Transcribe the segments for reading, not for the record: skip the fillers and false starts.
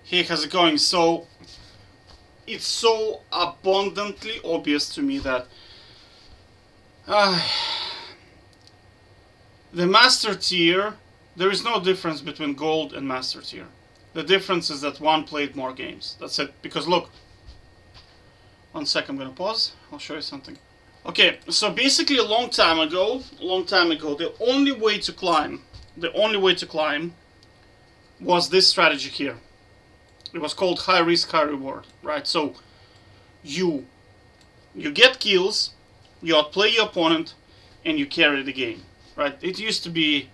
Hey, how's it going? So, it's so abundantly obvious to me that uh, the master tier, there is no difference between gold and master tier. The difference is that one played more games. That's it. Because look, 1 second, I'm gonna pause. I'll show you something. Okay, so basically a long time ago, the only way to climb, was this strategy here. It was called high risk, high reward, right? So you get kills, you outplay your opponent, and you carry the game, right? It used to be.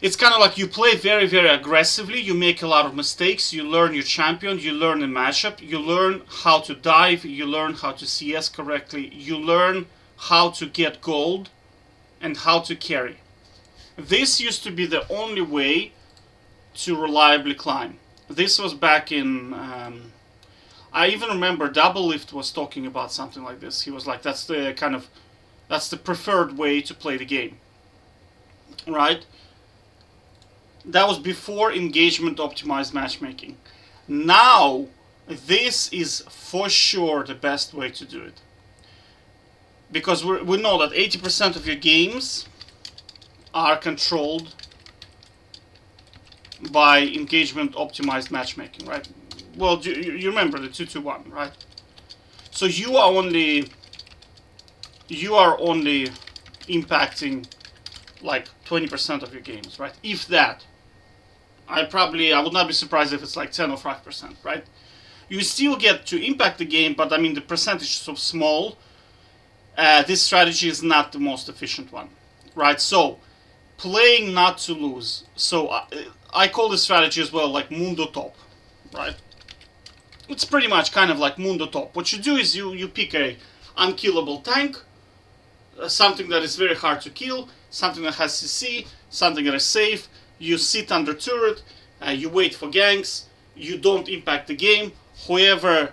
It's kind of like you play very, very aggressively, you make a lot of mistakes, you learn your champion, you learn the matchup, you learn how to dive, you learn how to CS correctly, you learn how to get gold, and how to carry. This used to be the only way to reliably climb. This was back in. I even remember Double Lift was talking about something like this. He was like, that's the preferred way to play the game, right? That was before engagement optimized matchmaking. Now, this is for sure the best way to do it. Because we know that 80% of your games are controlled by engagement optimized matchmaking, right? Well, you remember the 2-2-1, right? So you are only impacting like 20% of your games, right? If that. I would not be surprised if it's like 10 or 5%, right? You still get to impact the game, but I mean the percentage is so small. This strategy is not the most efficient one, right? So playing not to lose. So I call this strategy as well like Mundo Top, right? It's pretty much kind of like Mundo Top. What you do is you pick a unkillable tank, something that is very hard to kill, something that has CC, something that is safe. You sit under turret, you wait for ganks, you don't impact the game. Whoever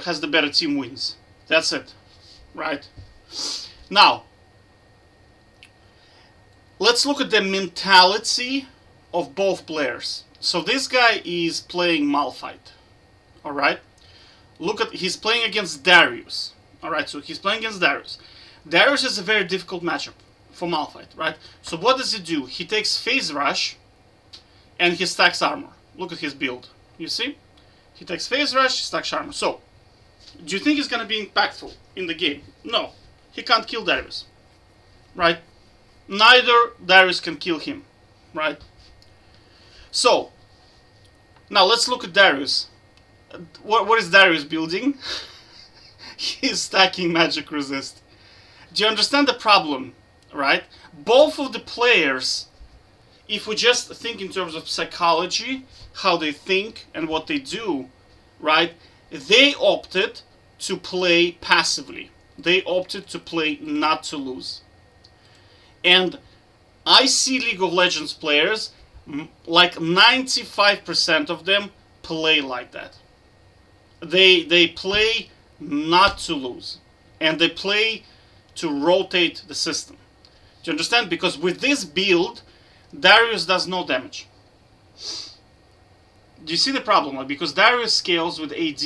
has the better team wins. That's it, right? Now, let's look at the mentality of both players. So this guy is playing Malphite, all right? He's playing against Darius, all right? So he's playing against Darius. Darius is a very difficult matchup for Malphite, right? So what does he do? He takes Phase Rush and he stacks armor. Look at his build. You see? He takes Phase Rush, he stacks armor. So, do you think he's gonna be impactful in the game? No. He can't kill Darius. Right? Neither Darius can kill him. Right? So, now let's look at Darius. What is Darius building? He's stacking Magic Resist. Do you understand the problem? Right? Both of the players, if we just think in terms of psychology, how they think and what they do, right? They opted to play passively. They opted to play not to lose. And I see League of Legends players, like 95% of them play like that. They play not to lose. And they play to rotate the system. Do you understand? Because with this build, Darius does no damage. Do you see the problem? Because Darius scales with AD.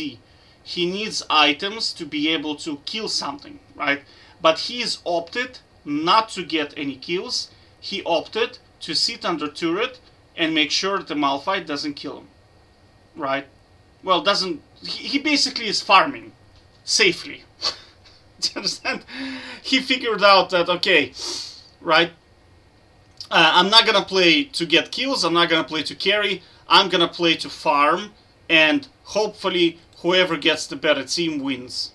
He needs items to be able to kill something, right? But he's opted not to get any kills. He opted to sit under turret and make sure that the Malphite doesn't kill him, right? Well, he basically is farming safely. Do you understand? He figured out that, okay, right? I'm not gonna play to get kills. I'm not gonna play to carry. I'm gonna play to farm, and hopefully whoever gets the better team wins.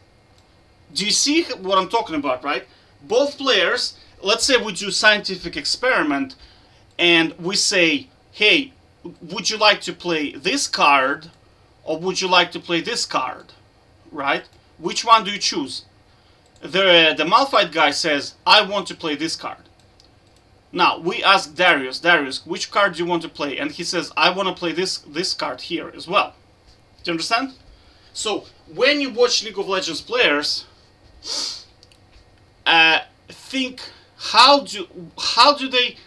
Do you see what I'm talking about, right? Both players, let's say we do a scientific experiment, and we say, hey, would you like to play this card, or would you like to play this card, right? Which one do you choose? The Malphite guy says, I want to play this card. Now, we ask Darius, which card do you want to play? And he says, I want to play this card here as well. Do you understand? So, when you watch League of Legends players, think, how do they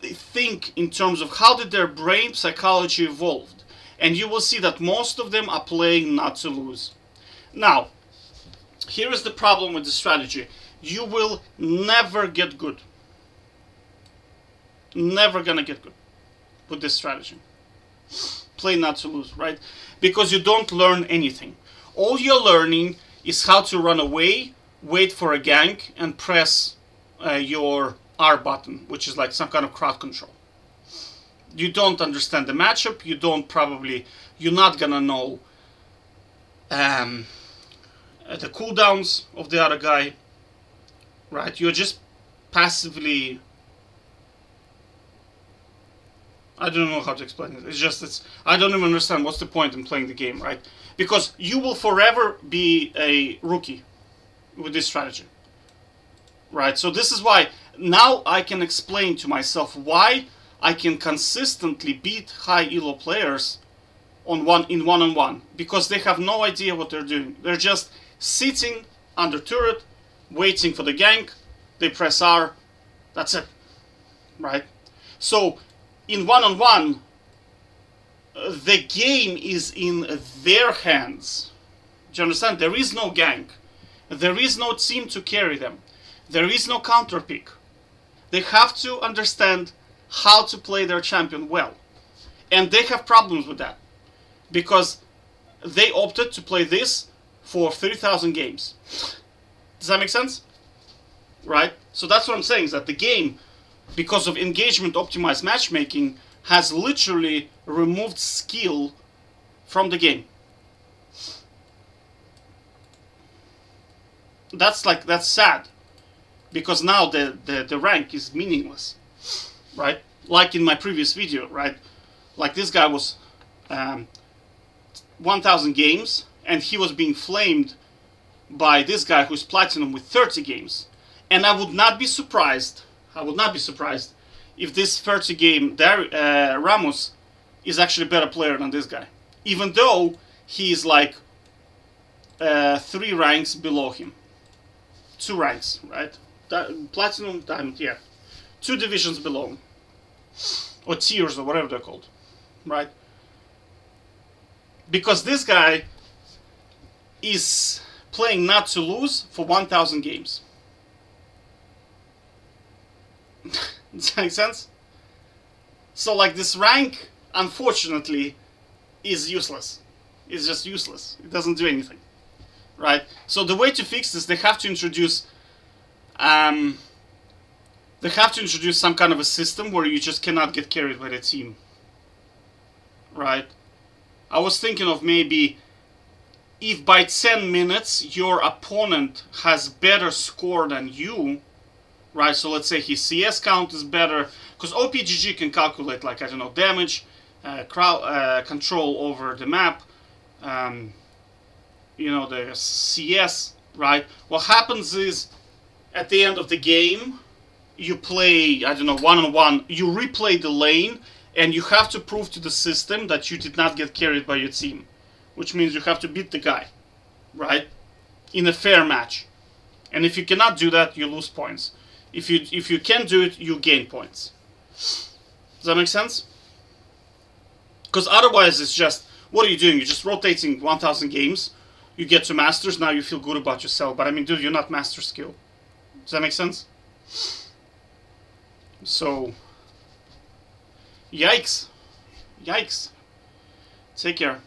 think in terms of how did their brain psychology evolved, and you will see that most of them are playing not to lose. Now, here is the problem with the strategy. You will never get good. Never gonna get good with this strategy. Play not to lose, right? Because you don't learn anything. All you're learning is how to run away, wait for a gank, and press your R button, which is like some kind of crowd control. You don't understand the matchup. You're not gonna know the cooldowns of the other guy, right? You're just passively. I don't know how to explain it. I don't even understand what's the point in playing the game, right? Because you will forever be a rookie with this strategy, right? So this is why now I can explain to myself why I can consistently beat high elo players in one-on-one, because they have no idea what they're doing. They're just sitting under turret, waiting for the gank. They press R. That's it, right? So in one-on-one, the game is in their hands. Do you understand? There is no gank. There is no team to carry them. There is no counter pick. They have to understand how to play their champion well. And they have problems with that, because they opted to play this for 3,000 games. Does that make sense? Right? So that's what I'm saying, is that the game, because of engagement optimized matchmaking, has literally removed skill from the game. That's sad, because now the rank is meaningless, right? Like in my previous video, right? Like this guy was 1,000 games, and he was being flamed by this guy who's platinum with 30 games. And I would not be surprised if this 30 game Ramos is actually a better player than this guy, even though he's like 3 ranks below him. 2 ranks, right? Platinum, diamond, yeah. 2 divisions below him. Or tiers, or whatever they're called, right? Because this guy is playing not to lose for 1,000 games. Does that make sense? So like this rank, unfortunately, is useless. It's just useless. It doesn't do anything, right? So the way to fix this, they have to introduce some kind of a system where you just cannot get carried by the team, right? I was thinking of maybe if by 10 minutes your opponent has better score than you, right? So let's say his CS count is better, because OPGG can calculate, like, I don't know, damage, control over the map, the CS, right? What happens is, at the end of the game, you play, I don't know, one-on-one, you replay the lane, and you have to prove to the system that you did not get carried by your team, which means you have to beat the guy, right? In a fair match. And if you cannot do that, you lose points. If you can do it, you gain points. Does that make sense? Because otherwise it's just, what are you doing? You're just rotating 1,000 games. You get to Masters, now you feel good about yourself. But I mean, dude, you're not Master skill. Does that make sense? So, yikes. Yikes. Take care.